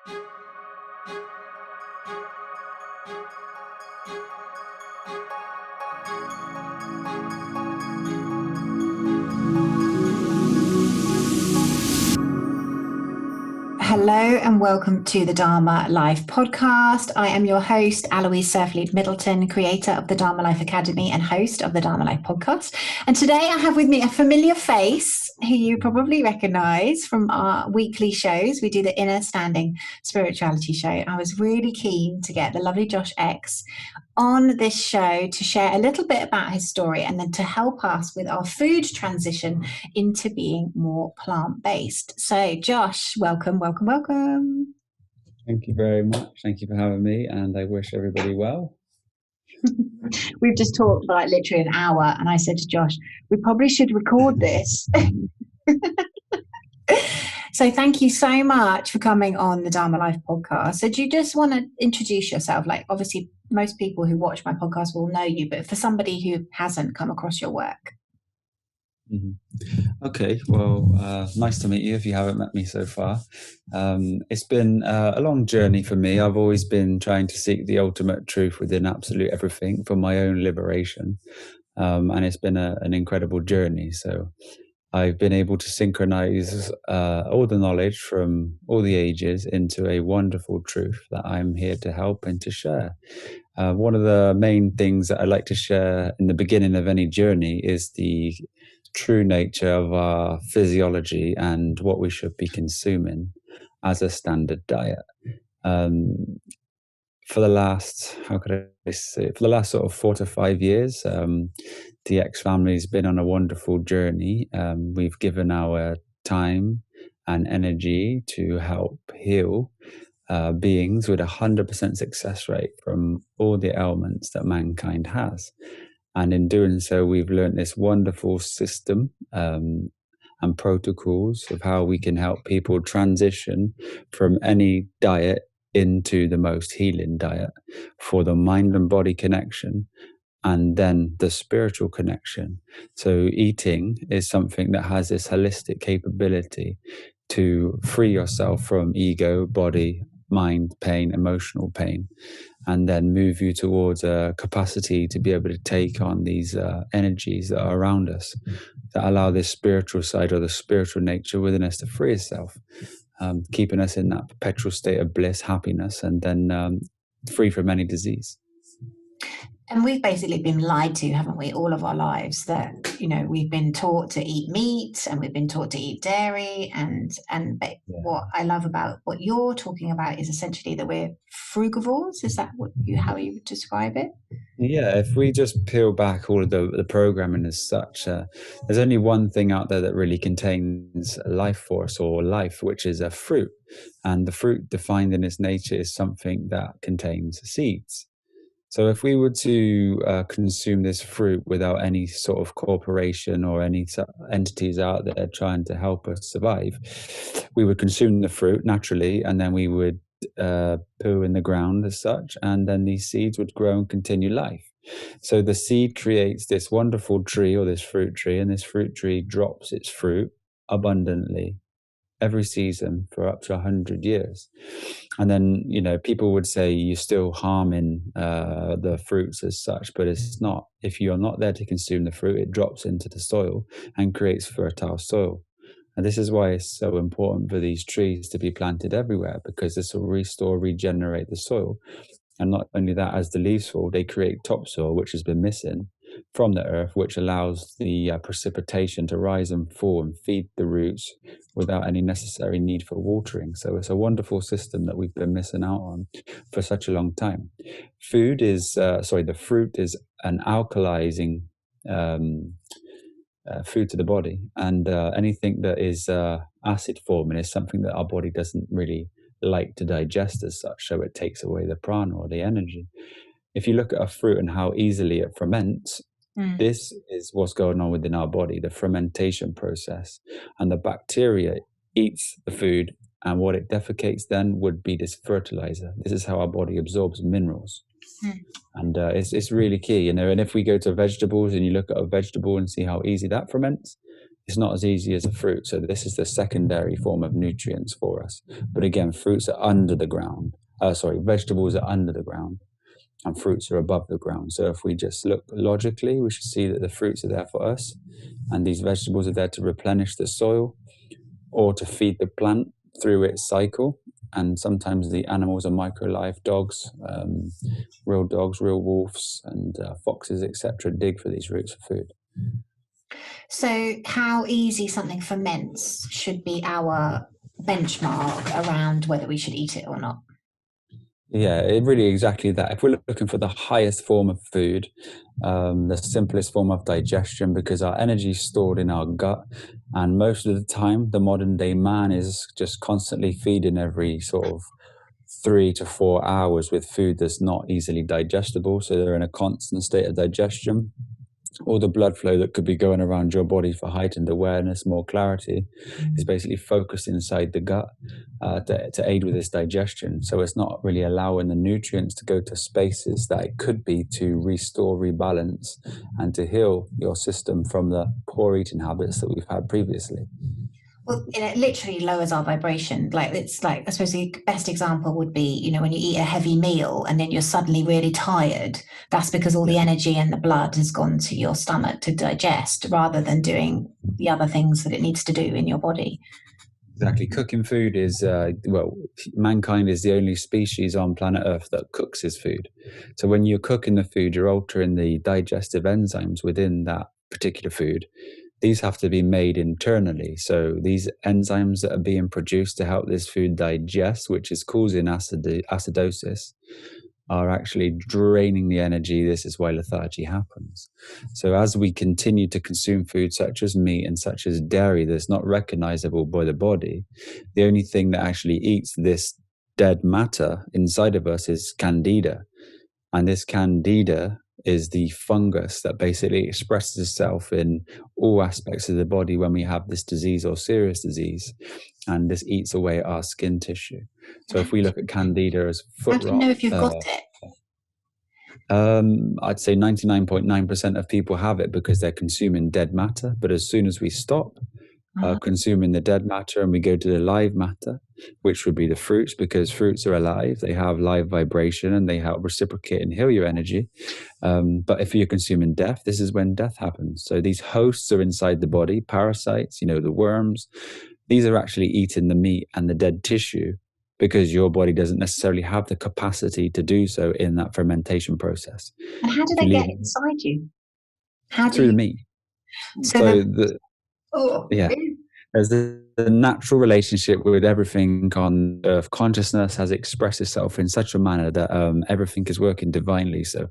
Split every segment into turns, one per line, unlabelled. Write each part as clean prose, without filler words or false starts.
Hello and welcome to the Dharma.Life podcast. I am your host, Aloise.life Middleton, creator of the Dharma.Life Academy and host of the Dharma.Life podcast. And today I have with me a familiar face who you probably recognize from our weekly shows. We do the Inner Standing Spirituality show. I was really keen to get the lovely Josh X on this show to share a little bit about his story and then to help us with our food transition into being more plant-based. So Josh, welcome.
Thank you very much. Thank you for having me, and I wish everybody well.
We've just talked for like literally an hour, and I said to Josh, we probably should record this. So thank you so much for coming on the Dharma.Life podcast. So do you just want to introduce yourself? Like, obviously, most people who watch my podcast will know you, but for somebody who hasn't come across your work.
Okay, well, nice to meet you if you haven't met me so far. It's been a long journey for me. I've always been trying to seek the ultimate truth within absolute everything for my own liberation. And it's been an incredible journey. So I've been able to synchronize all the knowledge from all the ages into a wonderful truth that I'm here to help and to share. One of the main things that I like to share in the beginning of any journey is the true nature of our physiology and what we should be consuming as a standard diet. For the last, for the last sort of 4 to 5 years, the X family has been on a wonderful journey. We've given our time and energy to help heal beings with 100% success rate from all the ailments that mankind has. And in doing so, we've learned this wonderful system and protocols of how we can help people transition from any diet into the most healing diet for the mind and body connection, and then the spiritual connection. So eating is something that has this holistic capability to free yourself from ego, body, mind, pain, emotional pain, and then move you towards a capacity to be able to take on these energies that are around us that allow this spiritual side or the spiritual nature within us to free itself, keeping us in that perpetual state of bliss, happiness, and then free from any disease.
And we've basically been lied to, haven't we, all of our lives, that, you know, we've been taught to eat meat and we've been taught to eat dairy. What I love about what you're talking about is essentially that we're frugivores. Is that how you would describe it?
Yeah, if we just peel back all of the programming as such, there's only one thing out there that really contains life force or life, which is a fruit. And the fruit defined in its nature is something that contains seeds. So if we were to consume this fruit without any sort of corporation or any entities out there trying to help us survive, we would consume the fruit naturally, and then we would poo in the ground as such, and then these seeds would grow and continue life. So the seed creates this wonderful tree or this fruit tree, and this fruit tree drops its fruit abundantly every season for up to 100 years. And then, you know, people would say you're still harming the fruits as such, but it's not. If you're not there to consume the fruit, it drops into the soil and creates fertile soil. And this is why it's so important for these trees to be planted everywhere, because this will restore, regenerate the soil. And not only that, as the leaves fall, they create topsoil, which has been missing from the earth, which allows the precipitation to rise and fall and feed the roots without any necessary need for watering. So it's a wonderful system that we've been missing out on for such a long time. The fruit is an alkalizing food to the body, and anything that is acid forming is something that our body doesn't really like to digest as such, so it takes away the prana or the energy. If you look at a fruit and how easily it ferments, this is what's going on within our body, the fermentation process. And the bacteria eats the food, and what it defecates then would be this fertilizer. This is how our body absorbs minerals. And it's really key, you know. And if we go to vegetables and you look at a vegetable and see how easy that ferments, It's not as easy as a fruit. So this is the secondary form of nutrients for us. But again, fruits are under the ground. Vegetables are under the ground and fruits are above the ground. So if we just look logically, we should see that the fruits are there for us and these vegetables are there to replenish the soil or to feed the plant through its cycle. And sometimes the animals are micro-life dogs, real wolves and foxes, etc., dig for these roots for food.
So how easy something ferments should be our benchmark around whether we should eat it or not.
Yeah, it really exactly that. If we're looking for the highest form of food, the simplest form of digestion, because our energy is stored in our gut, and most of the time, the modern day man is just constantly feeding every sort of 3 to 4 hours with food that's not easily digestible. So they're in a constant state of digestion. All the blood flow that could be going around your body for heightened awareness, more clarity, is basically focused inside the gut to aid with this digestion. So it's not really allowing the nutrients to go to spaces that it could be to restore, rebalance, and to heal your system from the poor eating habits that we've had previously.
Well, it literally lowers our vibration. Like it's like, I suppose the best example would be, you know, when you eat a heavy meal and then you're suddenly really tired. That's because all the energy and the blood has gone to your stomach to digest rather than doing the other things that it needs to do in your body.
Exactly. Cooking food is, mankind is the only species on planet Earth that cooks his food. So when you're cooking the food, you're altering the digestive enzymes within that particular food. These have to be made internally. So these enzymes that are being produced to help this food digest, which is causing acidosis, are actually draining the energy. This is why lethargy happens. So as we continue to consume food such as meat and such as dairy that's not recognizable by the body, the only thing that actually eats this dead matter inside of us is candida. And this candida is the fungus that basically expresses itself in all aspects of the body when we have this disease or serious disease. And this eats away at our skin tissue. So if we look at candida as foot
How do you
rot,
know if you've got it?
I'd say 99.9% of people have it because they're consuming dead matter. But as soon as we stop consuming the dead matter and we go to the live matter, which would be the fruits, because fruits are alive, they have live vibration and they help reciprocate and heal your energy. But if you're consuming death, this is when death happens. So these hosts are inside the body, parasites, you know, the worms. These are actually eating the meat and the dead tissue because your body doesn't necessarily have the capacity to do so in that fermentation process.
And how do they get inside you? How do
through
you...
the meat.
So
There's the natural relationship with everything on earth. Consciousness has expressed itself in such a manner that everything is working divinely. So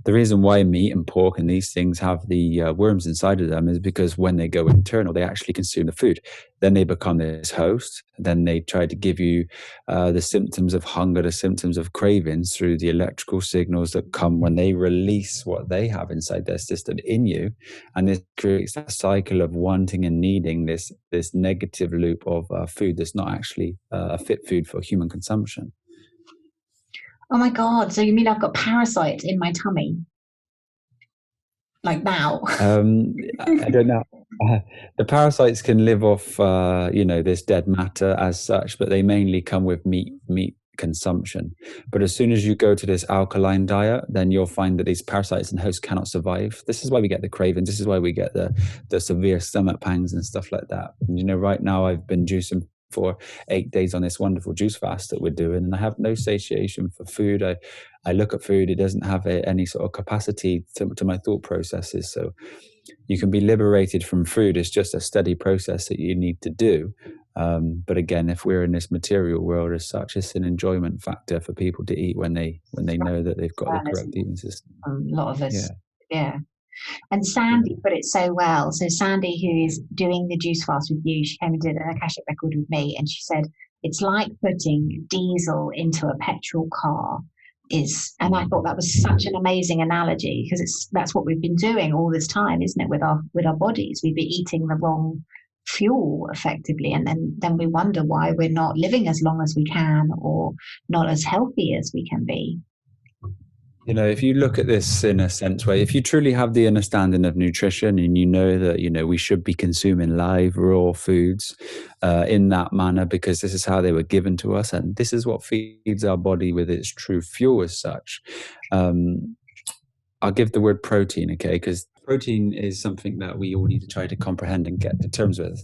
the reason why meat and pork and these things have the worms inside of them is because when they go internal, they actually consume the food. Then they become this host. Then they try to give you the symptoms of hunger, the symptoms of cravings through the electrical signals that come when they release what they have inside their system in you. And this creates a cycle of wanting and needing this negative loop of food that's not actually a fit food for human consumption.
Oh my God. So you mean I've got parasites in my tummy? Like now?
I don't know. The parasites can live off, this dead matter as such, but they mainly come with meat consumption. But as soon as you go to this alkaline diet, then you'll find that these parasites and hosts cannot survive. This is why we get the cravings. This is why we get the severe stomach pangs and stuff like that. And, right now I've been juicing for 8 days on this wonderful juice fast that we're doing, and I have no satiation for food. I look at food, it doesn't have any sort of capacity to my thought processes. So you can be liberated from food. It's just a steady process that you need to do. But again, if we're in this material world as such, it's an enjoyment factor for people to eat when they know that they've got the correct eating system.
A lot of us, yeah. And Sandy put it so well. So Sandy, who is doing the juice fast with you, she came and did an Akashic record with me, and she said it's like putting diesel into a petrol car. And I thought that was such an amazing analogy, because that's what we've been doing all this time, isn't it? With our bodies, we've been eating the wrong fuel effectively, and then we wonder why we're not living as long as we can or not as healthy as we can be.
If you look at this in a sense where if you truly have the understanding of nutrition and you know that, we should be consuming live, raw foods in that manner because this is how they were given to us and this is what feeds our body with its true fuel as such. I'll give the word protein, okay, because protein is something that we all need to try to comprehend and get to terms with.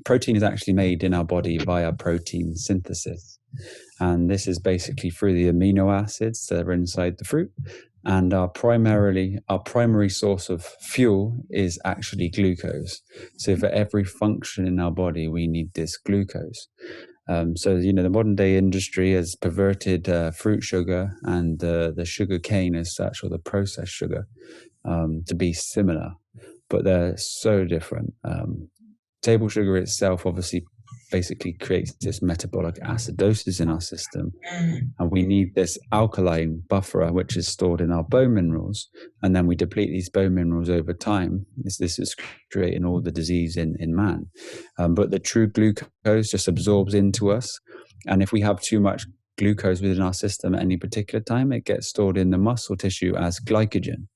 Protein is actually made in our body via protein synthesis. And this is basically through the amino acids that are inside the fruit. And our primary source of fuel is actually glucose. So for every function in our body, we need this glucose. So, the modern day industry has perverted fruit sugar and the sugar cane as such, or the processed sugar, to be similar, but they're so different. Table sugar itself obviously basically creates this metabolic acidosis in our system. And we need this alkaline buffer, which is stored in our bone minerals. And then we deplete these bone minerals over time. This is creating all the disease in man. But the true glucose just absorbs into us. And if we have too much glucose within our system at any particular time, it gets stored in the muscle tissue as glycogen.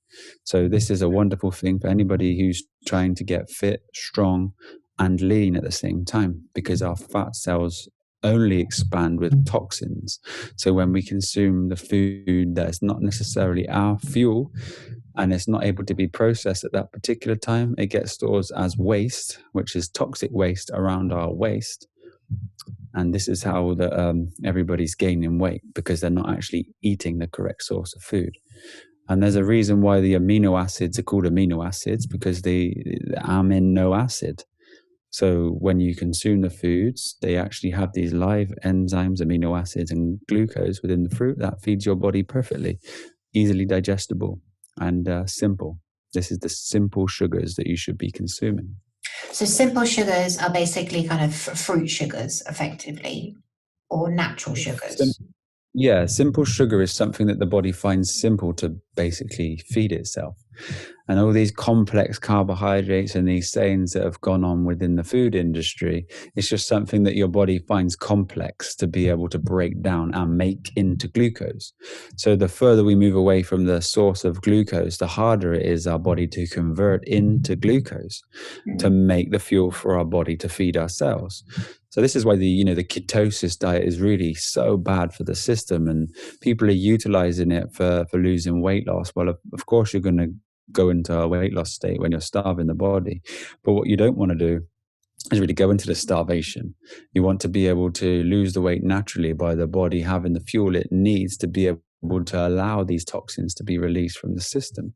So this is a wonderful thing for anybody who's trying to get fit, strong, and lean at the same time, because our fat cells only expand with toxins. So when we consume the food that's not necessarily our fuel and it's not able to be processed at that particular time, it gets stored as waste, which is toxic waste around our waist. And this is how everybody's gaining weight, because they're not actually eating the correct source of food. And there's a reason why the amino acids are called amino acids, because the amino acid. So when you consume the foods, they actually have these live enzymes, amino acids, and glucose within the fruit that feeds your body perfectly, easily digestible, and simple. This is the simple sugars that you should be consuming.
So simple sugars are basically kind of fruit sugars, effectively, or natural sugars.
Simple sugar is something that the body finds simple to basically feed itself. And all these complex carbohydrates and these sayings that have gone on within the food industry, it's just something that your body finds complex to be able to break down and make into glucose. So the further we move away from the source of glucose, the harder it is our body to convert into glucose to make the fuel for our body to feed our cells. So this is why the ketosis diet is really so bad for the system, and people are utilizing it for losing weight loss. Well, of course, you're going to go into a weight loss state when you're starving the body. But what you don't want to do is really go into the starvation. You want to be able to lose the weight naturally by the body having the fuel it needs to be able to allow these toxins to be released from the system.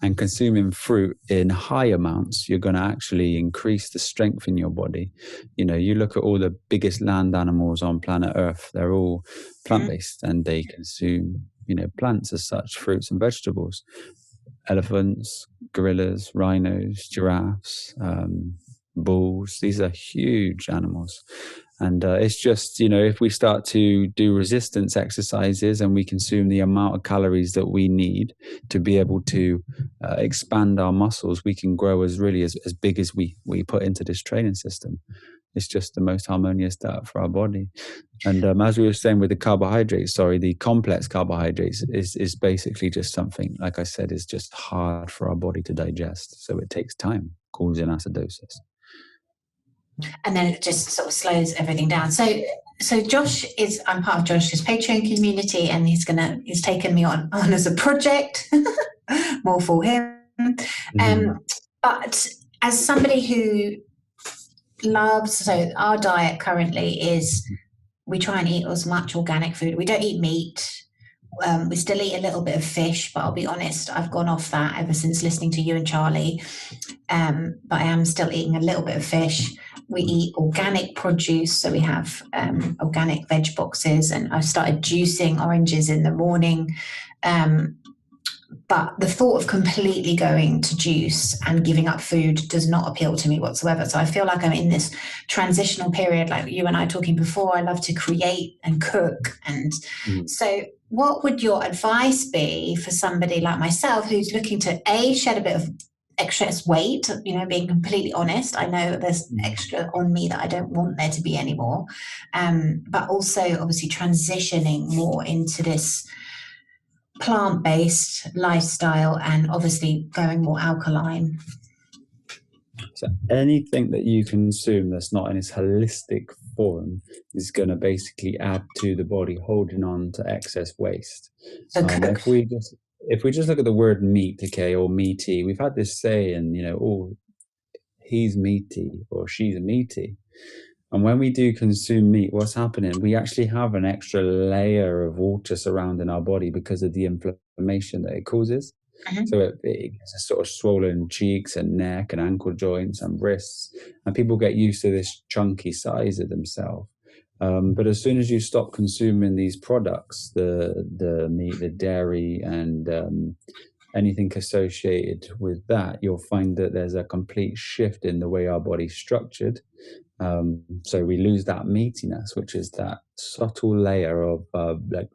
And consuming fruit in high amounts, you're going to actually increase the strength in your body. You look at all the biggest land animals on planet Earth, they're all plant-based and they consume, plants as such, fruits and vegetables. Elephants, gorillas, rhinos, giraffes, bulls, these are huge animals. And it's just, if we start to do resistance exercises and we consume the amount of calories that we need to be able to expand our muscles, we can grow as big as we put into this training system. It's just the most harmonious diet for our body. And as we were saying with the carbohydrates, the complex carbohydrates is basically just something, like I said, is just hard for our body to digest. So it takes time, causing acidosis.
And then it just sort of slows everything down. So I'm part of Josh's Patreon community, and he's taken me on as a project, more for him. But as somebody who so our diet currently is, we try and eat as much organic food. We don't eat meat. We still eat a little bit of fish, but I'll be honest, I've gone off that ever since listening to you and Charlie. But I am still eating a little bit of fish. We eat organic produce, so we have organic veg boxes, and I've started juicing oranges in the morning. But the thought of completely going to juice and giving up food does not appeal to me whatsoever. So I feel like I'm in this transitional period, like you and I talking before. I love to create and cook. And so what would your advice be for somebody like myself who's looking to shed a bit of excess weight, being completely honest? I know there's extra on me that I don't want there to be anymore. But also obviously transitioning more into this plant-based lifestyle and obviously going more alkaline.
So anything that you consume that's not in its holistic form is going to basically add to the body holding on to excess waste.
So cook.
If we just look at the word meat, okay, or meaty, we've had this saying, oh, he's meaty or she's meaty. And when we do consume meat, what's happening? We actually have an extra layer of water surrounding our body because of the inflammation that it causes.
Mm-hmm.
So it gets a sort of swollen cheeks and neck and ankle joints and wrists, and people get used to this chunky size of themselves. But as soon as you stop consuming these products, the meat, the dairy, and anything associated with that, you'll find that there's a complete shift in the way our body's structured. So we lose that meatiness, which is that subtle layer of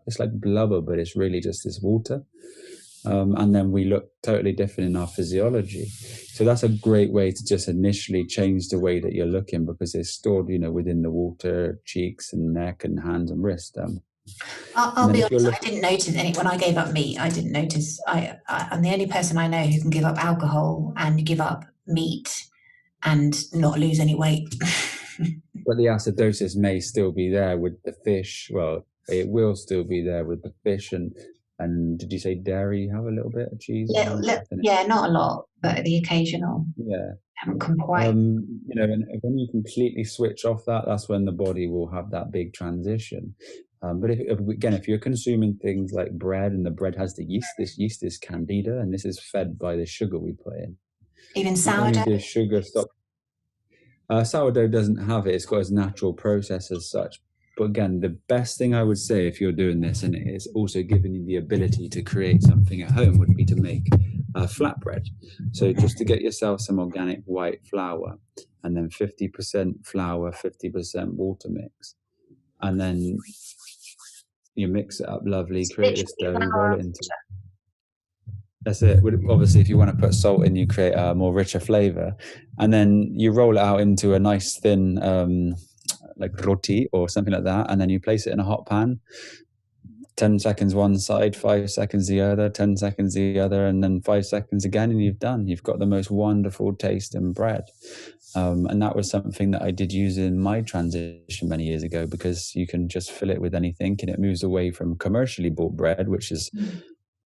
it's like blubber, but it's really just this water. And then we look totally different in our physiology. So that's a great way to just initially change the way that you're looking, because it's stored, within the water, cheeks and neck and hands and wrist.
I'll be honest, I didn't notice any when I gave up meat. I didn't notice. I'm the only person I know who can give up alcohol and give up meat and not lose any weight.
But the acidosis may still be there with the fish. Well, it will still be there with the fish. And did you say dairy? You have a little bit of cheese?
Yeah, not a lot, but the occasional.
Yeah.
Haven't come quite.
And when you completely switch off that, that's when the body will have that big transition. But if you're consuming things like bread, and the bread has the yeast, this yeast is candida, and this is fed by the sugar we put in.
Even sourdough?
Not only does sugar stop. Sourdough doesn't have it. It's got its natural process as such. But again, the best thing I would say if you're doing this, and it's also giving you the ability to create something at home, would be to make flatbread. So just to get yourself some organic white flour, and then 50% flour, 50% water mix. And then you mix it up lovely, create this dough, roll it into... That's it. Obviously, if you want to put salt in, you create a more richer flavor. And then you roll it out into a nice thin, like roti or something like that. And then you place it in a hot pan, 10 seconds one side, 5 seconds the other, 10 seconds the other, and then 5 seconds again, and you've done. You've got the most wonderful tasting bread. And that was something that I did use in my transition many years ago, because you can just fill it with anything, and it moves away from commercially bought bread, which is...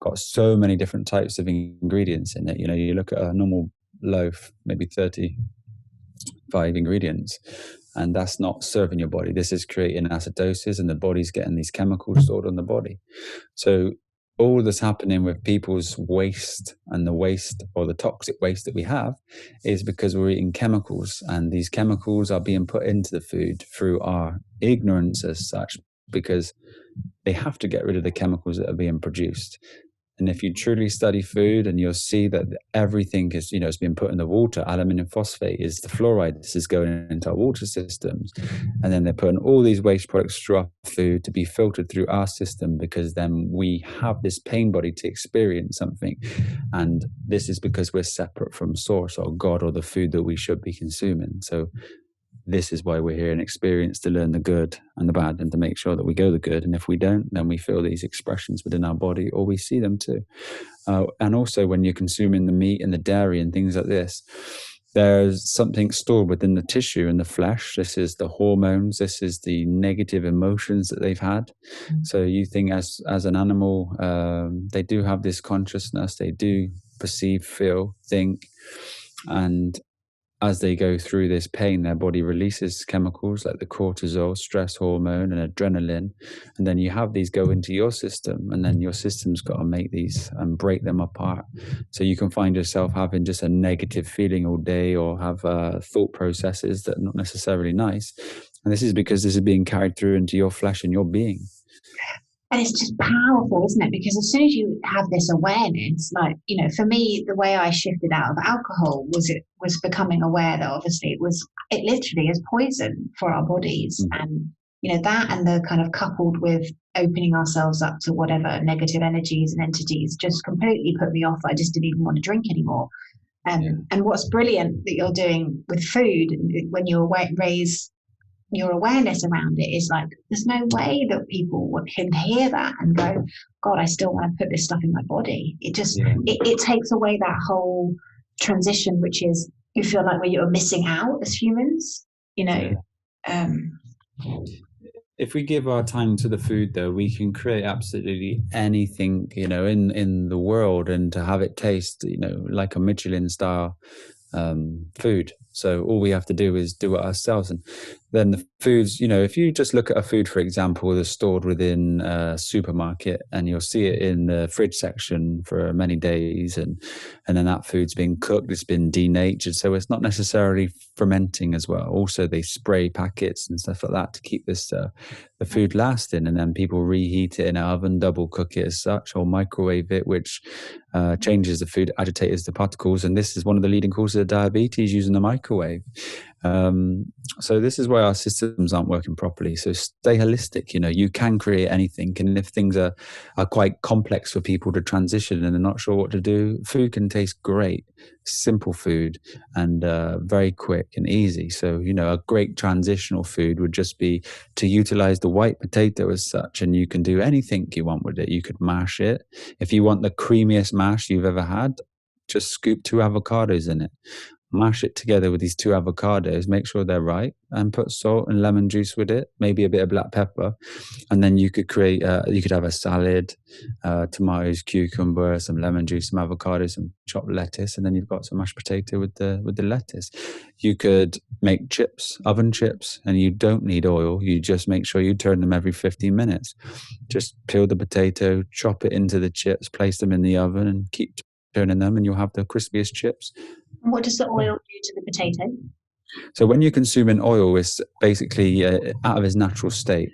got so many different types of ingredients in it. You look at a normal loaf, maybe 35 ingredients, and that's not serving your body. This is creating acidosis, and the body's getting these chemicals stored on the body. So all that's happening with people's waste, and the waste or the toxic waste that we have, is because we're eating chemicals, and these chemicals are being put into the food through our ignorance as such, because they have to get rid of the chemicals that are being produced. And if you truly study food, and you'll see that everything is, it's been put in the water. Aluminium phosphate is the fluoride. This is going into our water systems. And then they're putting all these waste products through our food to be filtered through our system, because then we have this pain body to experience something. And this is because we're separate from source or God or the food that we should be consuming. So this is why we're here in experience, to learn the good and the bad, and to make sure that we go the good. And if we don't, then we feel these expressions within our body, or we see them too. And also, when you're consuming the meat and the dairy and things like this, there's something stored within the tissue and the flesh. This is the hormones. This is the negative emotions that they've had. So you think as an animal, they do have this consciousness. They do perceive, feel, think, and as they go through this pain, their body releases chemicals like the cortisol, stress hormone, and adrenaline. And then you have these go into your system, and then your system's got to make these and break them apart. So you can find yourself having just a negative feeling all day, or have thought processes that are not necessarily nice. And this is because this is being carried through into your flesh and your being.
And it's just powerful, isn't it? Because as soon as you have this awareness, like, for me, the way I shifted out of alcohol was becoming aware that obviously it literally is poison for our bodies. And, that, and the kind of coupled with opening ourselves up to whatever negative energies and entities, just completely put me off. I just didn't even want to drink anymore. And what's brilliant that you're doing with food, when you raise your awareness around it is like, there's no way that people can hear that and go, God, I still want to put this stuff in my body. It just, it takes away that whole transition, which is, you feel like where you're missing out as humans, you know.
If we give our time to the food, though, we can create absolutely anything, in the world, and to have it taste, like a Michelin star food. So all we have to do is do it ourselves. And then the foods, if you just look at a food, for example, that's stored within a supermarket, and you'll see it in the fridge section for many days, and then that food's been cooked, it's been denatured, so it's not necessarily fermenting as well. Also, they spray packets and stuff like that to keep this the food lasting, and then people reheat it in an oven, double cook it as such, or microwave it, which changes the food, agitates the particles, and this is one of the leading causes of diabetes, using the microwave. So this is why our systems aren't working properly. So stay holistic. You can create anything, and if things are quite complex for people to transition and they're not sure what to do, food can taste great, simple food, and very quick and easy. So a great transitional food would just be to utilize the white potato as such, and you can do anything you want with it. You could mash it. If you want the creamiest mash you've ever had, just scoop 2 avocados in it, mash it together with these 2 avocados, make sure they're right, and put salt and lemon juice with it, maybe a bit of black pepper, and then you could create you could have a salad, tomatoes, cucumber, some lemon juice, some avocados, some chopped lettuce, and then you've got some mashed potato with the lettuce. You could make chips, oven chips, and you don't need oil. You just make sure you turn them every 15 minutes. Just peel the potato, chop it into the chips, place them in the oven, and keep turning them, and you'll have the crispiest chips.
What does the oil do to the potato?
So when you're consuming oil, it's basically out of its natural state.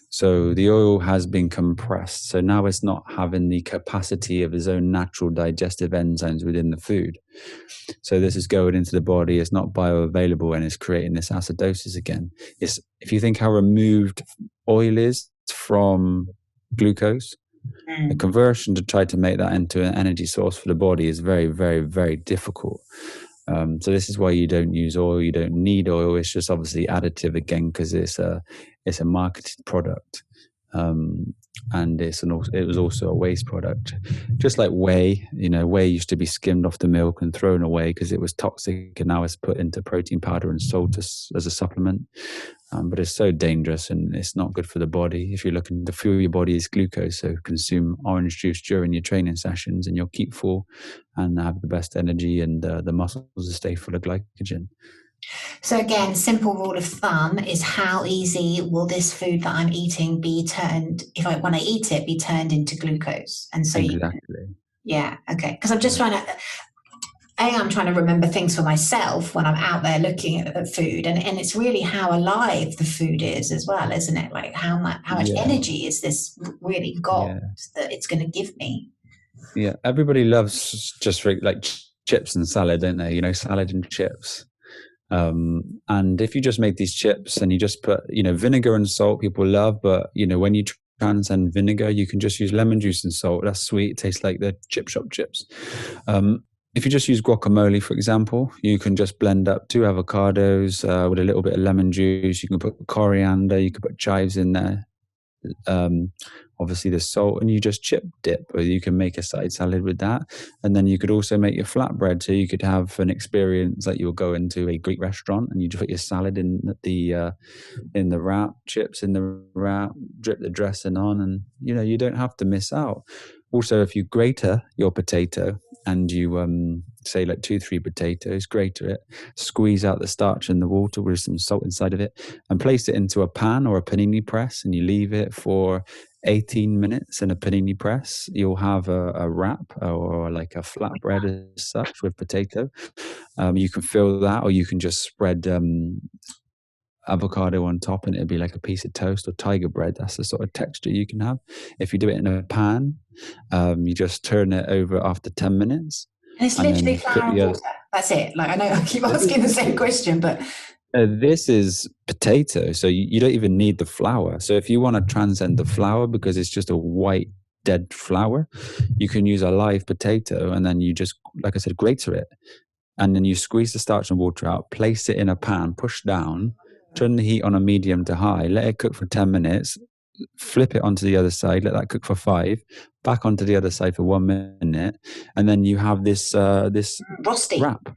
So the oil has been compressed. So now it's not having the capacity of its own natural digestive enzymes within the food. So this is going into the body. It's not bioavailable, and it's creating this acidosis again. If you think how removed oil is from glucose, the conversion to try to make that into an energy source for the body is very, very, very difficult. So this is why you don't use oil. You don't need oil. It's just obviously additive again, because it's a marketed product, and it was also a waste product. Just like whey, whey used to be skimmed off the milk and thrown away because it was toxic, and now it's put into protein powder and sold as a supplement. But it's so dangerous, and it's not good for the body. If you're looking to fuel your body, is glucose. So consume orange juice during your training sessions, and you'll keep full and have the best energy, and the muscles will stay full of glycogen.
So again, simple rule of thumb is, how easy will this food that I'm eating be turned, when I eat it, be turned into glucose? And so
exactly.
Okay. Because I'm just I'm trying to remember things for myself when I'm out there looking at the food, and it's really how alive the food is as well, isn't it? Like how much energy is this really got that it's going to give me?
Yeah, everybody loves just like chips and salad, don't they? Salad and chips. And if you just make these chips and you just put, vinegar and salt, people love, but when you transcend vinegar, you can just use lemon juice and salt. That's sweet. It tastes like the chip shop chips. If you just use guacamole, for example, you can just blend up 2 avocados with a little bit of lemon juice. You can put coriander, you can put chives in there. Obviously the salt, and you just chip dip, or you can make a side salad with that. And then you could also make your flatbread, so you could have an experience like you'll go into a Greek restaurant and you just put your salad in the wrap, chips in the wrap, drip the dressing on, and you don't have to miss out. Also, if you grater your potato and you say like 2-3 potatoes, grater it, squeeze out the starch and the water with some salt inside of it, and place it into a pan or a panini press, and you leave it for 18 minutes in a panini press, you'll have a wrap or like a flatbread as such with potato. You can fill that, or you can just spread avocado on top, and it'd be like a piece of toast or tiger bread. That's the sort of texture you can have. If you do it in a pan, you just turn it over after 10 minutes.
And it's literally flour and water. That's it. Like, I know I keep asking the same question, but
this is potato, so you don't even need the flour. So if you want to transcend the flour, because it's just a white dead flour, you can use a live potato, and then you just, like I said, grater it, and then you squeeze the starch and water out, place it in a pan, push down, turn the heat on a medium to high, let it cook for 10 minutes, flip it onto the other side, let that cook for 5, back onto the other side for 1 minute, and then you have this
Rusty.
wrap.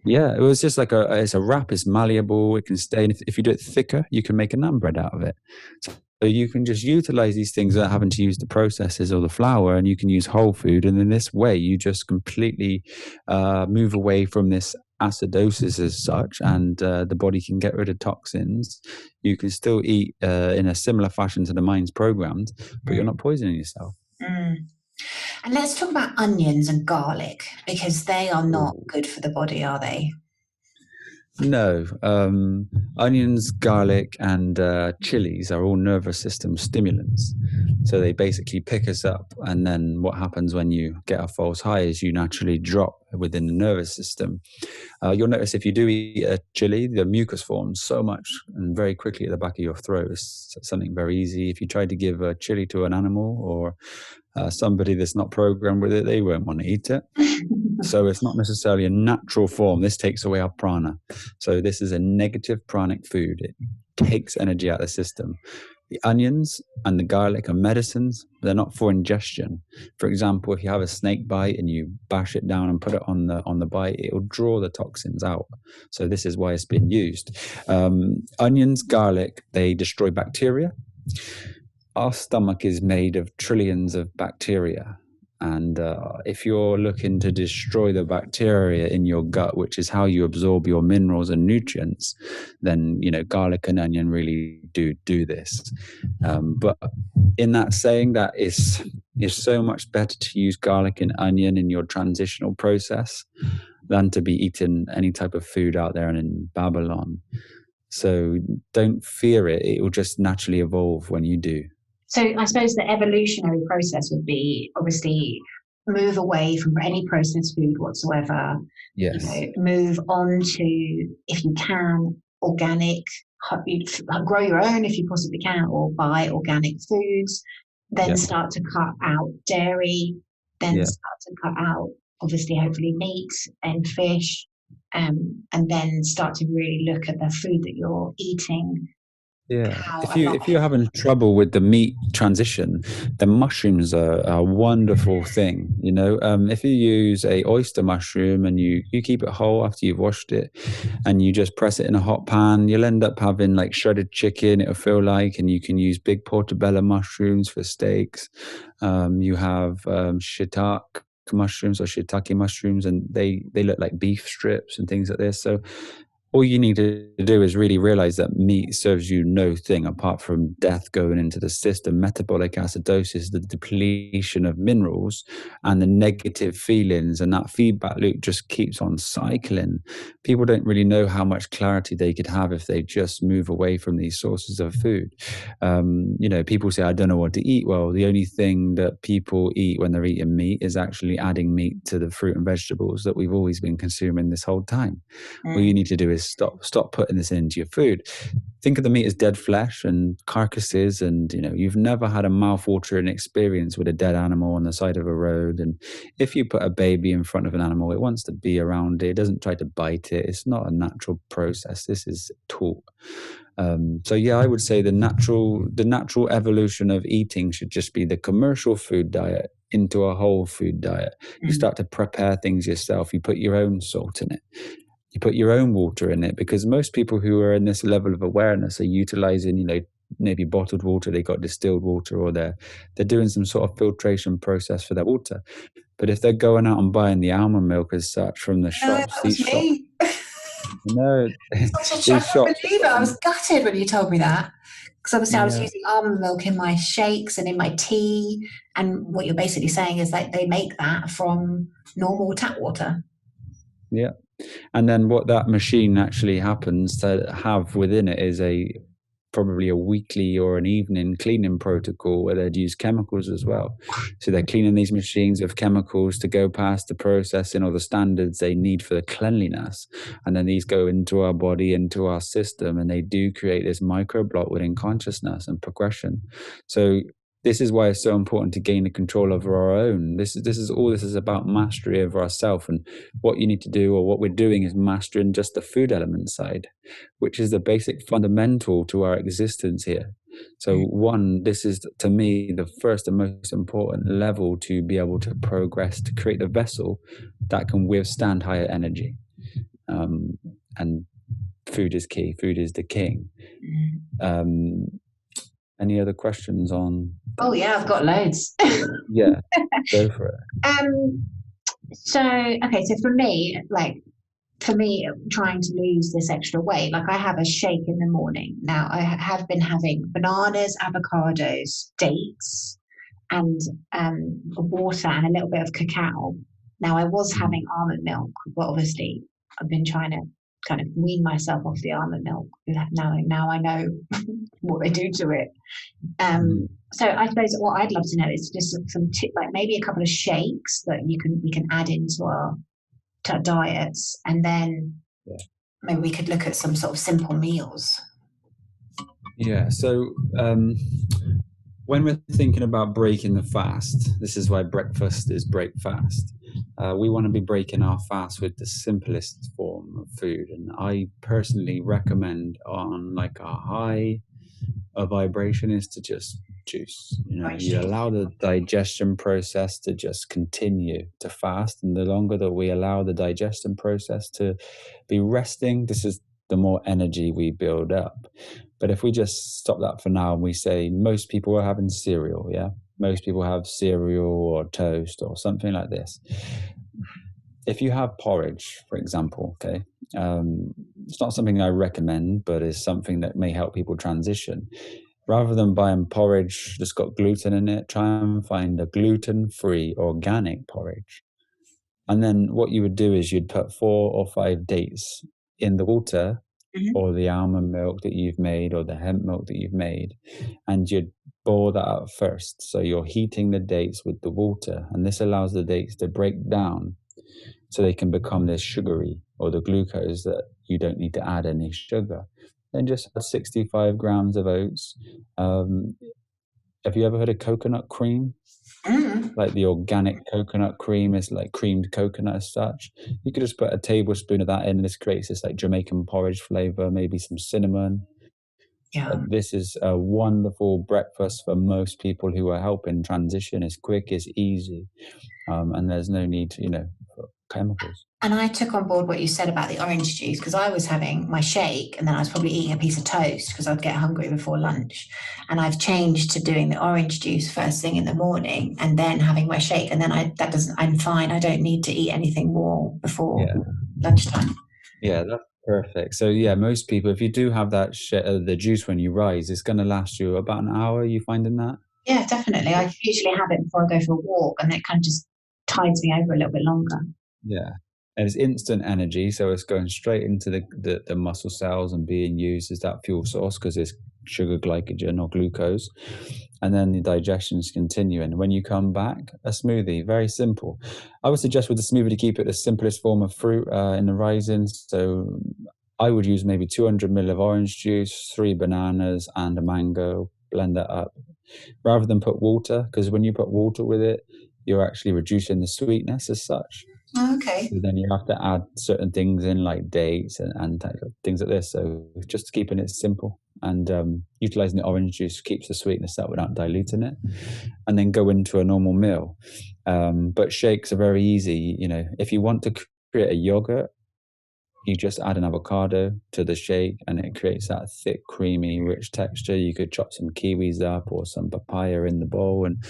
Yeah, it was just like it's a wrap. It's malleable. It can stay. And if you do it thicker, you can make a naan bread out of it. So you can just utilize these things without having to use the processes or the flour, and you can use whole food. And in this way, you just completely move away from this acidosis as such, and the body can get rid of toxins. You can still eat in a similar fashion to the mind's programmed, but you're not poisoning yourself.
And let's talk about onions and garlic, because they are not good for the body, are they?
No. Onions, garlic, and chilies are all nervous system stimulants. So they basically pick us up. And then what happens when you get a false high is you naturally drop within the nervous system. You'll notice if you do eat a chili, the mucus forms so much and very quickly at the back of your throat. It's something very easy. If you try to give a chili to an animal or somebody that's not programmed with it, they won't want to eat it. So it's not necessarily a natural form. This takes away our prana. So this is a negative pranic food. It takes energy out of the system. The onions and the garlic are medicines. They're not for ingestion. For example, if you have a snake bite and you bash it down and put it on the bite, it will draw the toxins out. So this is why it's been used. Onions, garlic, they destroy bacteria. Our stomach is made of trillions of bacteria. And if you're looking to destroy the bacteria in your gut, which is how you absorb your minerals and nutrients, then, garlic and onion really do this. But in that saying, that is so much better to use garlic and onion in your transitional process than to be eating any type of food out there and in Babylon. So don't fear it. It will just naturally evolve when you do.
So I suppose the evolutionary process would be obviously move away from any processed food whatsoever.
Yes.
Move on to, if you can, organic, grow your own if you possibly can, or buy organic foods. Then start to cut out dairy. Then start to cut out, obviously, hopefully meat and fish, and then start to really look at the food that you're eating.
Yeah, if you're having trouble with the meat transition, then mushrooms are a wonderful thing. If you use a oyster mushroom and you keep it whole after you've washed it, and you just press it in a hot pan, you'll end up having like shredded chicken. It'll feel like, and you can use big portobello mushrooms for steaks. You have shiitake mushrooms or shiitake mushrooms, and they look like beef strips and things like this. So all you need to do is really realize that meat serves you no thing apart from death going into the system, metabolic acidosis, the depletion of minerals, and the negative feelings. And that feedback loop just keeps on cycling. People don't really know how much clarity they could have if they just move away from these sources of food. People say, I don't know what to eat. Well, the only thing that people eat when they're eating meat is actually adding meat to the fruit and vegetables that we've always been consuming this whole time. All you need to do is stop putting this into your food. Think of the meat as dead flesh and carcasses, and you've never had a mouth-watering experience with a dead animal on the side of a road. And if you put a baby in front of an animal, it wants to be around it. It doesn't try to bite it. It's not a natural process. This is taught. So I would say the natural evolution of eating should just be the commercial food diet into a whole food diet. You start to prepare things yourself. You put your own salt in it. You put your own water in it, because most people who are in this level of awareness are utilizing, maybe bottled water, they got distilled water, or they're doing some sort of filtration process for their water. But if they're going out and buying the almond milk as such from the shops, these shops,
I was gutted when you told me that, because obviously I was using almond milk in my shakes and in my tea, and what you're basically saying is that they make that from normal tap water.
Yeah. And then what that machine actually happens to have within it is probably a weekly or an evening cleaning protocol where they'd use chemicals as well. So they're cleaning these machines with chemicals to go past the processing or the standards they need for the cleanliness. And then these go into our body, into our system, and they do create this microblock within consciousness and progression. So this is why it's so important to gain the control over our own. This is about mastery over ourselves, and what you need to do, or what we're doing, is mastering just the food element side, which is the basic fundamental to our existence here. So this is, to me, the first and most important level to be able to progress, to create a vessel that can withstand higher energy. And food is key. Food is the king. Any other questions on that?
Oh yeah, I've got loads.
Yeah, go for it.
So for me, trying to lose this extra weight, like I have a shake in the morning. Now I have been having bananas, avocados, dates, and water and a little bit of cacao. Now I was having almond milk, but obviously I've been trying to kind of wean myself off the almond milk. Now I know what they do to it. So I suppose what I'd love to know is just some like maybe a couple of shakes that we can add into our diets, and then maybe we could look at some sort of simple meals.
Yeah. So when we're thinking about breaking the fast, this is why breakfast is break fast. We want to be breaking our fast with the simplest form of food, and I personally recommend on like a high vibration is to just juice. You allow the digestion process to just continue to fast, and the longer that we allow the digestion process to be resting, this is the more energy we build up. But if we just stop that for now and we say most people are having cereal, most people have cereal or toast or something like this. If you have porridge, for example, it's not something I recommend, but it's something that may help people transition. Rather than buying porridge that's got gluten in it, try and find a gluten-free organic porridge. And then what you would do is you'd put 4 or 5 dates in the water, or the almond milk that you've made, or the hemp milk that you've made, and you'd boil that out first. So you're heating the dates with the water, and this allows the dates to break down so they can become this sugary, or the glucose that you don't need to add any sugar. Then just add 65 grams of oats. Have you ever heard of coconut cream? Like the organic coconut cream is like creamed coconut as such. You could just put a tablespoon of that in, and this creates this like Jamaican porridge flavor, maybe some cinnamon. This is a wonderful breakfast for most people who are helping transition. It's quick, it's easy, and there's no need to, for chemicals.
And I took on board what you said about the orange juice, because I was having my shake and then I was probably eating a piece of toast because I'd get hungry before lunch. And I've changed to doing the orange juice first thing in the morning and then having my shake. And then I'm fine. I don't need to eat anything more before lunchtime.
Yeah, that's perfect. So most people, if you do have that the juice when you rise, it's going to last you about an hour. Are you finding that?
Yeah, definitely. I usually have it before I go for a walk, and it kind of just tides me over a little bit longer.
Yeah. And it's instant energy, so it's going straight into the muscle cells and being used as that fuel source because it's sugar, glycogen, or glucose. And then the digestion is continuing. When you come back, a smoothie, very simple. I would suggest with the smoothie to keep it the simplest form of fruit in the rising. So I would use maybe 200 ml of orange juice, 3 bananas, and a mango. Blend that up. Rather than put water, because when you put water with it, you're actually reducing the sweetness as such.
Okay.
So then you have to add certain things in, like dates and things like this. So just keeping it simple and utilizing the orange juice keeps the sweetness up without diluting it, and then go into a normal meal. But shakes are very easy. If you want to create a yogurt, you just add an avocado to the shake and it creates that thick, creamy, rich texture. You could chop some kiwis up or some papaya in the bowl. And,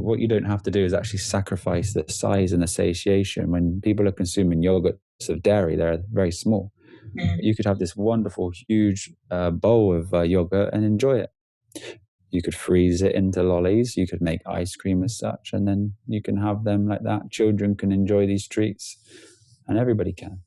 what you don't have to do is actually sacrifice the size and the satiation. When people are consuming yogurts of dairy, they're very small. You could have this wonderful, huge bowl of yogurt and enjoy it. You could freeze it into lollies. You could make ice cream as such, and then you can have them like that. Children can enjoy these treats, and everybody can.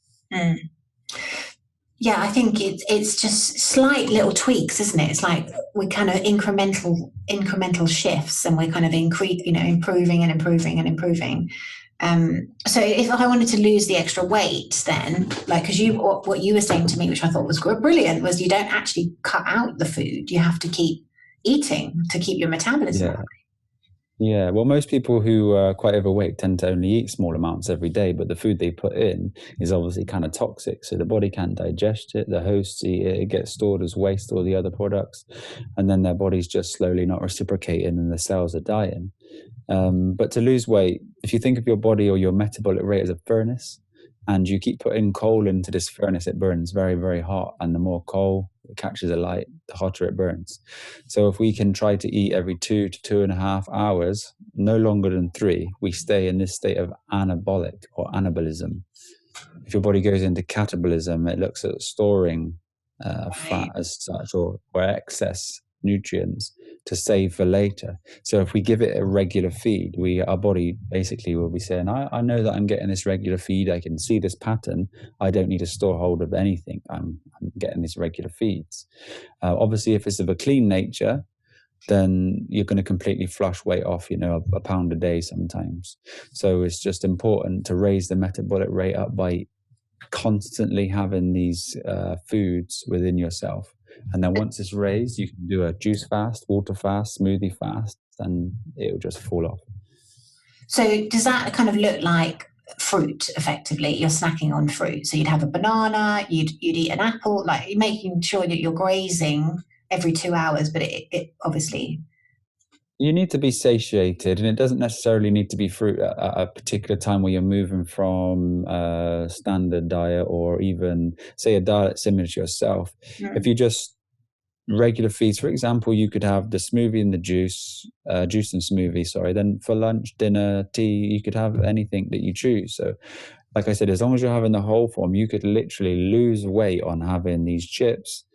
Yeah, I think it's just slight little tweaks, isn't it? It's like we kind of incremental shifts, and we're kind of improving and improving and improving. So if I wanted to lose the extra weight, then because what you were saying to me, which I thought was brilliant, was you don't actually cut out the food. You have to keep eating to keep your metabolism
Yeah.
high.
Yeah, well, most people who are quite overweight tend to only eat small amounts every day, but the food they put in is obviously kind of toxic. So the body can't digest it, the hosts eat it, it gets stored as waste, all the other products, and then their body's just slowly not reciprocating and the cells are dying. But to lose weight, if you think of your body or your metabolic rate as a furnace, and you keep putting coal into this furnace, it burns very, very hot. And the more coal it catches a light, the hotter it burns. So if we can try to eat every 2 to 2.5 hours, no longer than 3, we stay in this state of anabolic or anabolism. If your body goes into catabolism, it looks at storing fat
Right.
as such, or excess nutrients to save for later. So if we give it a regular feed, our body basically will be saying, I know that I'm getting this regular feed. I can see this pattern. I don't need to store hold of anything. I'm getting these regular feeds. Obviously, if it's of a clean nature, then you're going to completely flush weight off, a pound a day sometimes. So it's just important to raise the metabolic rate up by constantly having these foods within yourself. And then once it's raised, you can do a juice fast, water fast, smoothie fast, and it'll just fall off.
So does that kind of look like fruit effectively? You're snacking on fruit. So you'd have a banana, you'd eat an apple, like you're making sure that you're grazing every 2 hours, but it obviously.
You need to be satiated, and it doesn't necessarily need to be fruit at a particular time where you're moving from a standard diet or even, say, a diet similar to yourself. If you just regular feeds, for example, you could have the smoothie and the juice and smoothie, sorry. Then for lunch, dinner, tea, you could have anything that you choose. So like I said, as long as you're having the whole form, you could literally lose weight on having these chips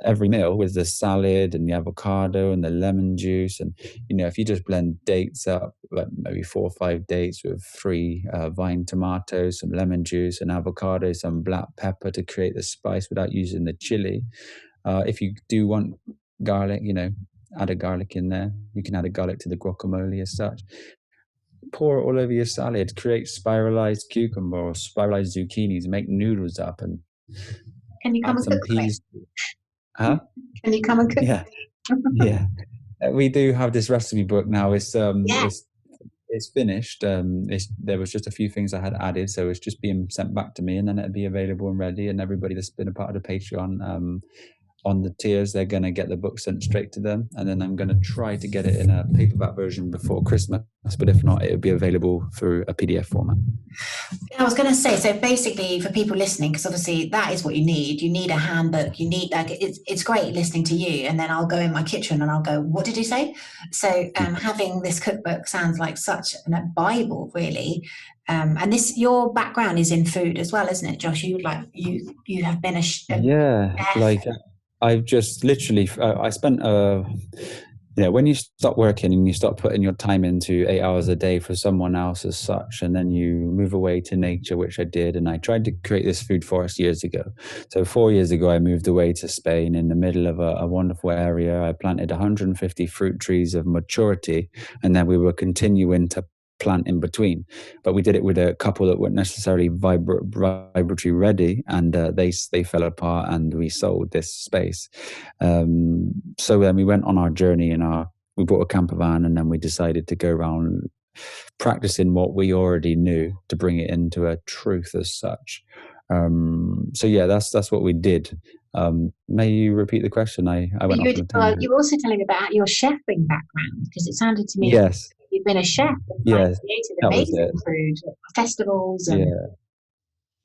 every meal with the salad and the avocado and the lemon juice. And, if you just blend dates up, like maybe 4 or 5 dates with 3 vine tomatoes, some lemon juice, and avocado, some black pepper to create the spice without using the chili. If you do want garlic, add a garlic in there. You can add a garlic to the guacamole as such. Pour it all over your salad, create spiralized cucumber or spiralized zucchinis, make noodles up and
Can you come
add
and
some
cook for me?
peas. Huh?
Can you come and cook?
Yeah. Yeah. We do have this recipe book now.
Yeah.
It's finished. There was just a few things I had added, so it's just being sent back to me, and then it'll be available and ready. And everybody that's been a part of the Patreon, on the tiers, they're going to get the book sent straight to them, and then I'm going to try to get it in a paperback version before Christmas. But if not, it'll be available through a PDF format.
I was going to say, so basically for people listening, because obviously that is what you need. You need a handbook. You need, like, it's great listening to you, and then I'll go in my kitchen and I'll go, what did you say? So having this cookbook sounds like such a Bible, really. And your background is in food as well, isn't it, Josh? You have been a chef.
Like I've just literally, I spent when you stop working and you start putting your time into 8 hours a day for someone else as such, and then you move away to nature, which I did, and I tried to create this food forest years ago. So 4 years ago, I moved away to Spain in the middle of a wonderful area. I planted 150 fruit trees of maturity, and then we were continuing to plant in between, but we did it with a couple that weren't necessarily vibratory ready, and they fell apart, and we sold this space. So then we went on our journey, and we bought a camper van, and then we decided to go around practicing what we already knew to bring it into a truth as such. So yeah, that's what we did. May you repeat the question? I went off on a tangent.
You were also telling me about your chefing background, because it sounded to me
Yes.
You've been a chef and
Yes,
created
that was
amazing
it.
food festivals. And
Yeah.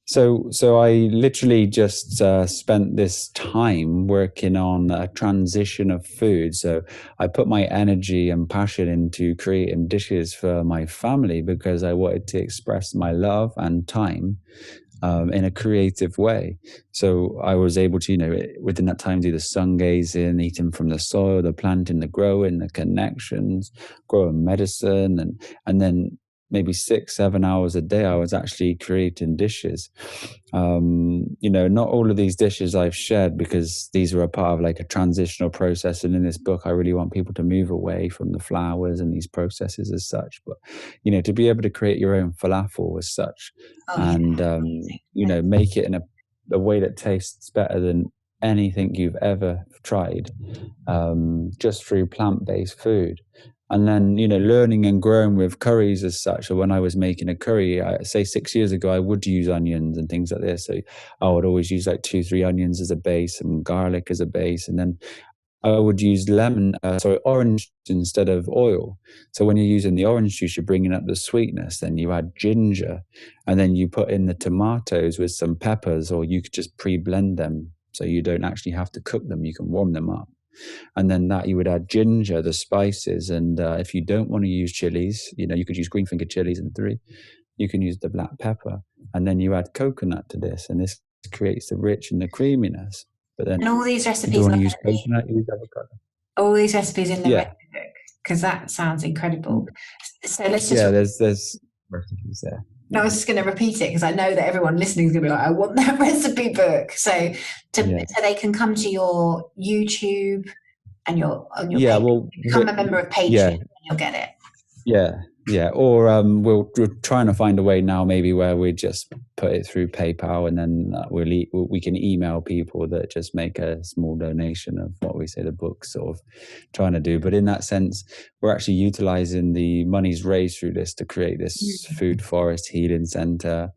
So I literally just spent this time working on a transition of food. So I put my energy and passion into creating dishes for my family because I wanted to express my love and time in a creative way. So I was able to, within that time, do the sun gazing, eating from the soil, the planting, the growing, the connections, growing medicine, and then maybe 6-7 hours a day, I was actually creating dishes. Not all of these dishes I've shared because these were a part of like a transitional process. And in this book, I really want people to move away from the flowers and these processes as such. But, to be able to create your own falafel as such, and, make it in a way that tastes better than anything you've ever tried, just through plant-based food. And then, learning and growing with curries as such. So when I was making a curry, I say 6 years ago, I would use onions and things like this. So I would always use like 2, 3 onions as a base and garlic as a base. And then I would use orange instead of oil. So when you're using the orange juice, you're bringing up the sweetness. Then you add ginger, and then you put in the tomatoes with some peppers, or you could just pre-blend them. So you don't actually have to cook them. You can warm them up. And then that you would add ginger, the spices. And if you don't want to use chilies, you could use green finger chilies in 3. You can use the black pepper. And then you add coconut to this. And this creates the rich and the creaminess. But then
And all these
if you
recipes
don't want
are
to use coconut, you use avocado.
all these recipes in the
Yeah.
recipe book, because that sounds incredible. So let's just
there's recipes there.
I was just going to repeat it because I know that everyone listening is going to be like, I want that recipe book. So so they can come to your YouTube and your page, become a member of Patreon, and you'll get it.
Or we're trying to find a way now, maybe where we just put it through PayPal, and then we can email people that just make a small donation of what we say the book's sort of trying to do. But in that sense, we're actually utilizing the monies raised through this to create this food forest healing center,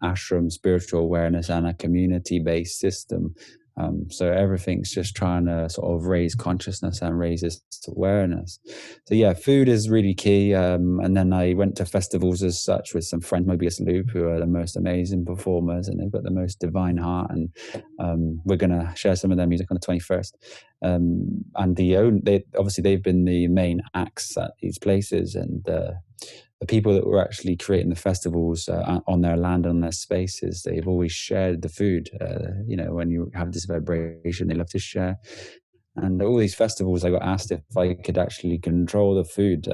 ashram, spiritual awareness, and a community-based system. So everything's just trying to sort of raise consciousness and raise this awareness. So food is really key. And then I went to festivals as such with some friends, Mobius Loop, who are the most amazing performers, and they've got the most divine heart. And we're going to share some of their music on the 21st. And they've been the main acts at these places, and the people that were actually creating the festivals on their land, on their spaces, they've always shared the food. When you have this vibration, they love to share. And all these festivals, I got asked if I could actually control the food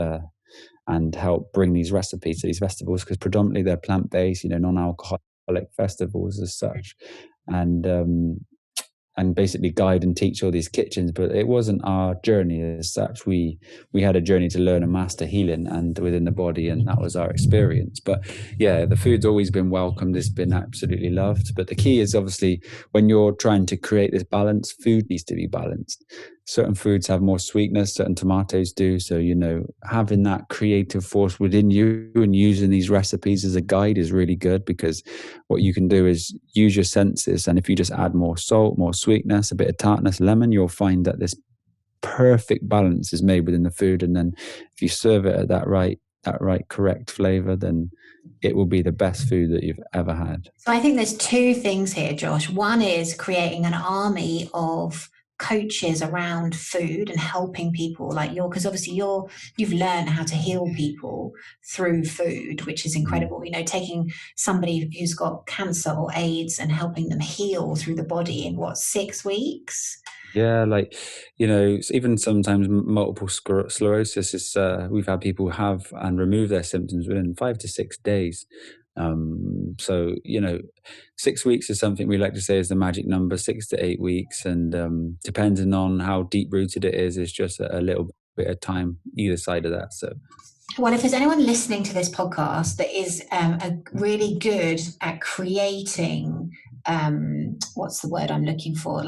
and help bring these recipes to these festivals, because predominantly they're plant-based, non-alcoholic festivals as such. And basically guide and teach all these kitchens. But it wasn't our journey as such. We had a journey to learn and master healing and within the body, and that was our experience. But the food's always been welcomed. It's been absolutely loved. But the key is obviously when you're trying to create this balance, food needs to be balanced. Certain foods have more sweetness, certain tomatoes do. So, having that creative force within you and using these recipes as a guide is really good, because what you can do is use your senses. And if you just add more salt, more sweetness, a bit of tartness, lemon, you'll find that this perfect balance is made within the food. And then if you serve it at that right correct flavor, then it will be the best food that you've ever had.
So I think there's 2 things here, Josh. One is creating an army of coaches around food and helping people like because obviously you've learned how to heal people through food, which is incredible. Taking somebody who's got cancer or AIDS and helping them heal through the body in 6 weeks.
Even sometimes multiple sclerosis is, we've had people have and remove their symptoms within 5 to 6 days. 6 weeks is something we like to say is the magic number, 6 to 8 weeks. And depending on how deep rooted it is just a little bit of time either side of that. So,
well, if there's anyone listening to this podcast that is really good at creating, what's the word I'm looking for?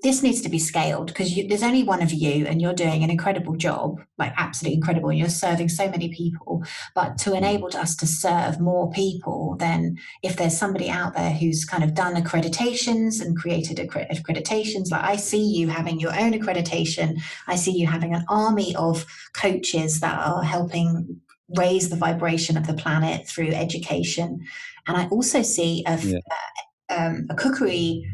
This needs to be scaled, because there's only one of you and you're doing an incredible job, absolutely incredible. And you're serving so many people. But to enable us to serve more people, then if there's somebody out there who's kind of done accreditations and created accreditations, I see you having your own accreditation. I see you having an army of coaches that are helping raise the vibration of the planet through education. And I also see a cookery,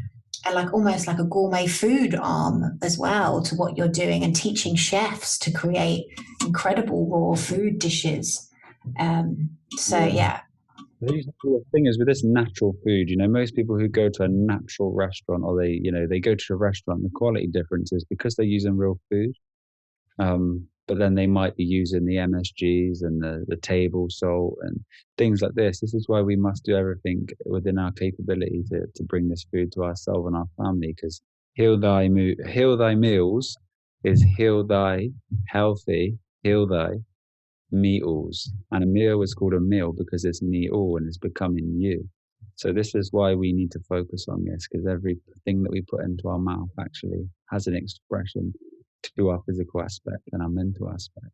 almost like a gourmet food arm as well to what you're doing, and teaching chefs to create incredible raw food dishes.
The thing is with this natural food, most people who go to a natural restaurant, or they go to a restaurant, the quality difference is because they're using real food. But then they might be using the MSGs and the table salt and things like this. This is why we must do everything within our capability to bring this food to ourselves and our family, because heal thy meals is heal thy healthy, heal thy meals. And a meal is called a meal because it's me all and it's becoming you. So this is why we need to focus on this, because everything that we put into our mouth actually has an expression to our physical aspect and our mental aspect.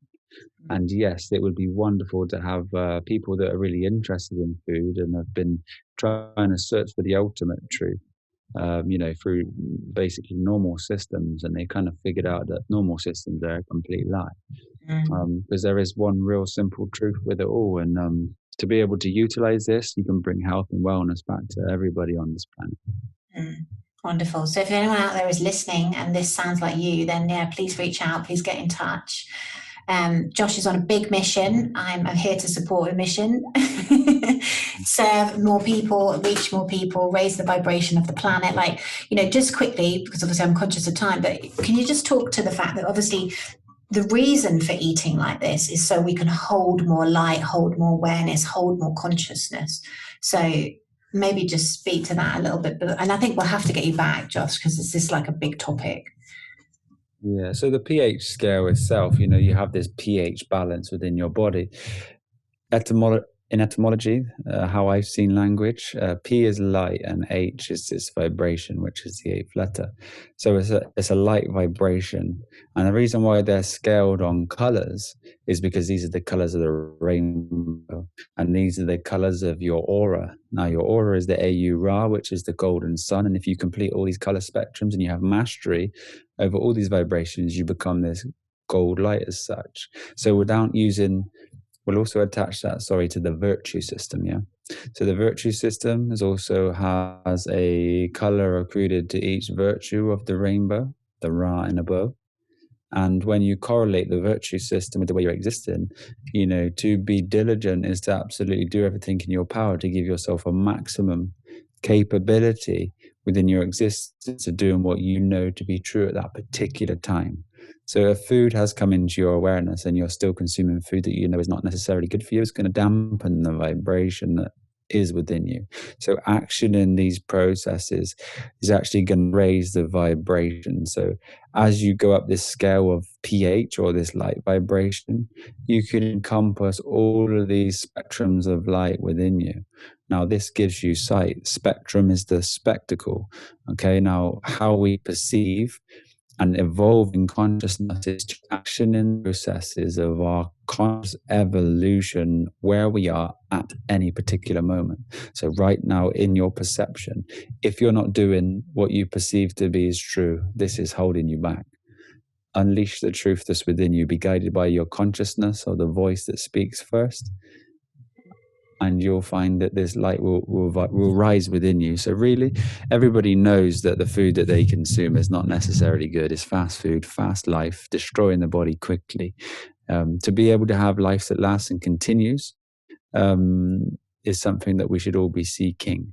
And yes, it would be wonderful to have people that are really interested in food and have been trying to search for the ultimate truth, through basically normal systems, and they kind of figured out that normal systems are a complete lie. Because there is one real simple truth with it all, and to be able to utilize this, you can bring health and wellness back to everybody on this planet.
Wonderful. So if anyone out there is listening and this sounds like you, then yeah, please reach out, please get in touch. Josh is on a big mission. I'm here to support a mission. Serve more people, reach more people, raise the vibration of the planet. Like, just quickly, because obviously I'm conscious of time, but can you just talk to the fact that obviously the reason for eating like this is so we can hold more light, hold more awareness, hold more consciousness. So maybe just speak to that a little bit. And I think we'll have to get you back, Josh, because this is like a big topic.
Yeah, so the pH scale itself, you have this pH balance within your body. In etymology, how I've seen language, P is light and H is this vibration, which is the 8th letter. So it's a light vibration. And the reason why they're scaled on colors is because these are the colors of the rainbow, and these are the colors of your aura. Now, your aura is the AU Ra, which is the golden sun. And if you complete all these color spectrums and you have mastery over all these vibrations, you become this gold light as such. So without using... We'll also attach that, to the virtue system, yeah? So the virtue system also has a color accrued to each virtue of the rainbow, the Ra and above. And when you correlate the virtue system with the way you're existing, to be diligent is to absolutely do everything in your power to give yourself a maximum capability within your existence of doing what you know to be true at that particular time. So if food has come into your awareness and you're still consuming food that you know is not necessarily good for you, it's going to dampen the vibration that is within you. So action in these processes is actually going to raise the vibration. So as you go up this scale of pH or this light vibration, you can encompass all of these spectrums of light within you. Now, this gives you sight. Spectrum is the spectacle. Okay, now how we perceive and evolve in consciousness is action in processes of our conscious evolution where we are at any particular moment. So right now in your perception, if you're not doing what you perceive to be is true, this is holding you back. Unleash the truth that's within you, be guided by your consciousness or the voice that speaks first, and you'll find that this light will rise within you. So really, everybody knows that the food that they consume is not necessarily good. It's fast food, fast life, destroying the body quickly. To be able to have life that lasts and continues is something that we should all be seeking.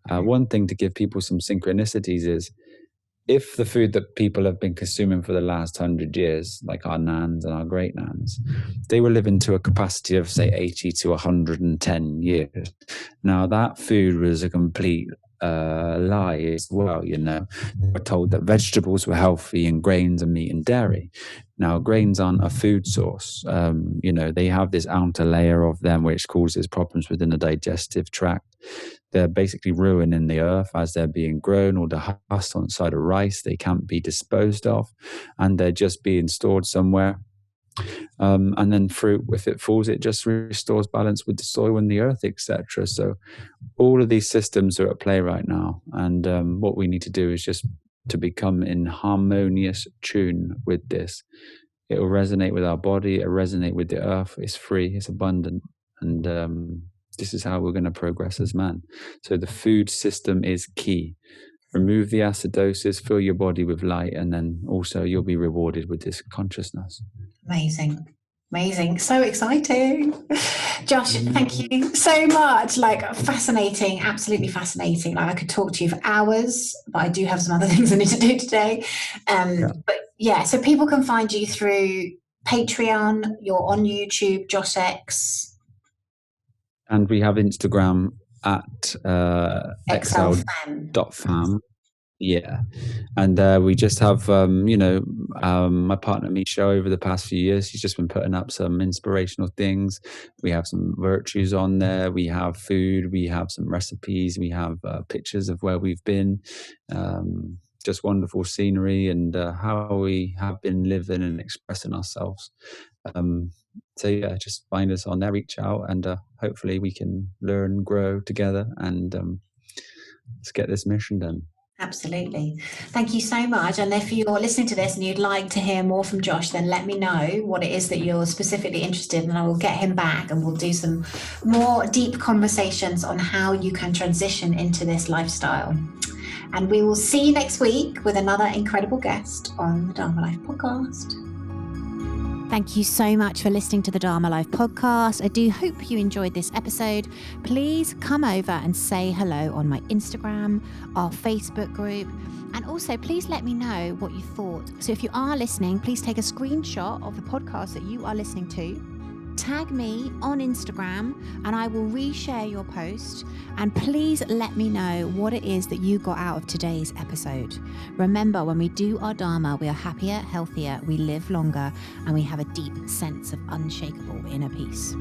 One thing to give people some synchronicities is, if the food that people have been consuming for the last 100 years, like our nans and our great nans, they were living to a capacity of, say, 80 to 110 years. Now, that food was a complete lie as well, They were told that vegetables were healthy and grains and meat and dairy. Now, grains aren't a food source. They have this outer layer of them which causes problems within the digestive tract. They're basically ruining the earth as they're being grown, or the husk on the side of rice, they can't be disposed of, and they're just being stored somewhere. And then fruit, if it falls, it just restores balance with the soil and the earth, etc. So all of these systems are at play right now. And what we need to do is just to become in harmonious tune with this. It will resonate with our body, it will resonate with the earth. It's free, it's abundant. And this is how we're going to progress as man. So the food system is key. Remove the acidosis, fill your body with light, and then also you'll be rewarded with this consciousness.
Amazing. So exciting. Josh, thank you so much. Fascinating, absolutely fascinating. I could talk to you for hours, but I do have some other things I need to do today. But yeah, so people can find you through Patreon, you're on YouTube, Josh X.
And we have Instagram at xl.fam. Yeah. And we just have, my partner Misha over the past few years, she's just been putting up some inspirational things. We have some virtues on there. We have food. We have some recipes. We have pictures of where we've been. Just wonderful scenery and how we have been living and expressing ourselves. So yeah, just find us on there, reach out, and hopefully we can learn, grow together, and let's get this mission done.
Absolutely. Thank you so much. And if you're listening to this and you'd like to hear more from Josh, then let me know what it is that you're specifically interested in, and I will get him back and we'll do some more deep conversations on how you can transition into this lifestyle. And we will see you next week with another incredible guest on the Dharma Life podcast. Thank you so much for listening to the Dharma Life podcast. I do hope you enjoyed this episode. Please come over and say hello on my Instagram, our Facebook group, and also please let me know what you thought. So if you are listening, please take a screenshot of the podcast that you are listening to. Tag me on Instagram and I will reshare your post, and please let me know what it is that you got out of today's episode. Remember, when we do our Dharma, we are happier, healthier, we live longer, and we have a deep sense of unshakable inner peace.